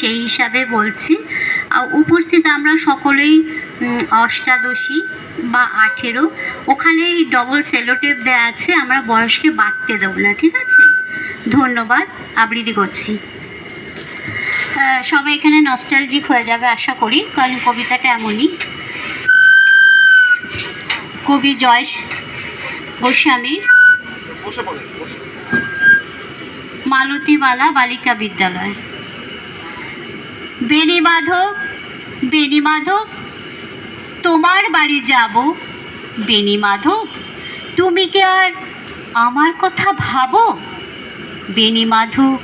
সেই হিসাবে বলছি। উপস্থিত আমরা সকলেই অষ্টাদশী বা 18। ওখানে ডবল সেলোটেপ দেওয়া আছে, আমরা বয়সকে বাড়তে দেবো না, ঠিক আছে? ধন্যবাদ, আবৃত্তি করছি। সবাই এখানে নস্টালজিক হয়ে যাবে আশা করি, কারণ কবিতাটা এমনই। কবি জয় গোস্বামী, মালতীবালা বালিকা বিদ্যালয়। বেণী মাধব, বেণী মাধব, তোমার বাড়ি যাব। বেণী মাধব, তুমি কি আর আমার কথা ভাবো? বেণী মাধব,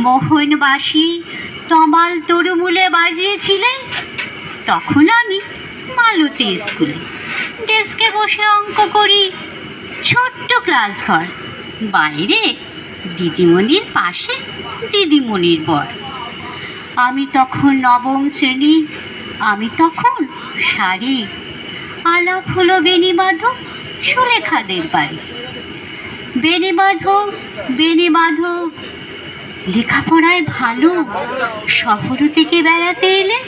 মোহনবাসী তমাল তরুমূলে বাজিয়েছিলে, তখন আমি মালতী স্কুলে ডেস্কে বসে অঙ্ক করি। ছোট্ট ক্লাস ঘর, বাইরে দিদিমণির পাশে দিদিমণির বর। আমি তখন নবম শ্রেণী, আমি তখন শাড়ি। আলাপ হলো বেণী মাধব সুলেখাদের বাড়ি। বেণী মাধব, বেণী মাধব, লেখাপড়ায় ভালো, শহর থেকে বেড়াতে এলে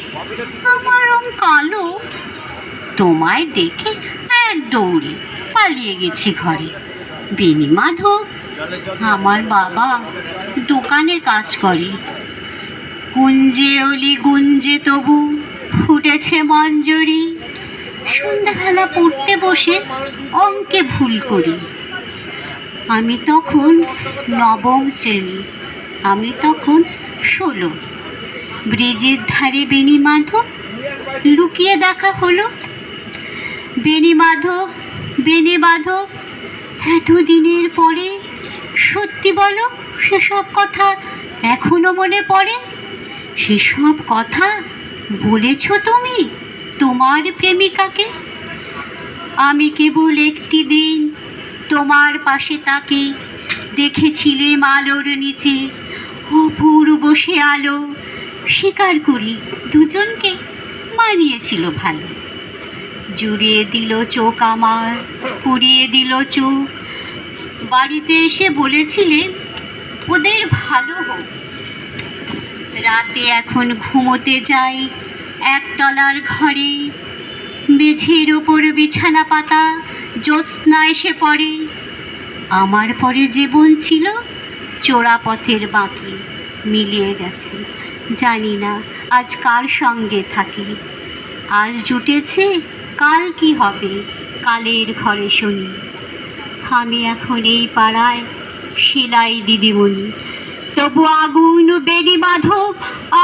আমার রং কালো। তোমায় দেখে এক দৌড়ে পালিয়ে গেছি ঘরে। বেণী মাধব, আমার বাবা দোকানে কাজ করে। কুঞ্জে অলি গুঞ্জে তবু ফুটেছে মঞ্জরি। সন্ধ্যাবেলা পড়তে বসে অঙ্কে ভুল করি। আমি তখন নবম শ্রেণী, আমি তখন 16। ব্রিজের ধারে বেণী মাধব, লুকিয়ে দেখা হলো। বেণী মাধব, বেণী মাধব, এতদিনের পরে সত্যি বলো, সেসব কথা এখনো মনে পড়ে? সেসব কথা বলেছ তুমি তোমার প্রেমিকাকে? আমি কেবল একটি দিন তোমার পাশে তাকে দেখেছিলেম আলোর নিচে, অপূর্ব সে আলো। স্বীকার করি দুজনকে মানিয়েছিল ভালো। জুড়িয়ে দিল চোখ আমার, পুড়িয়ে দিল চোখ। বাড়িতে এসে বলেছিলে ওদের ভালো হোক। রাতে এখন ঘুমোতে যাই একতলার ঘরে। মেঝের ওপর বিছানা পাতা, জ্যোৎস্না এসে পড়ে। আমার পরে জীবন ছিল চোরা পথের বাঁকে, মিলিয়ে গেছে। জানি না আজ কার সঙ্গে থাকি। আজ জুটেছে, কাল কি হবে কালের ঘরে শুনি। আমি এখন এই পাড়ায় সেলাই দিদিমণি, তবু আগুন বেণী মাধব,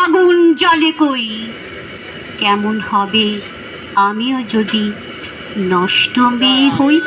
আগুন জ্বলে কই। কেমন হবে আমিও যদি নষ্ট মেয়ে হই।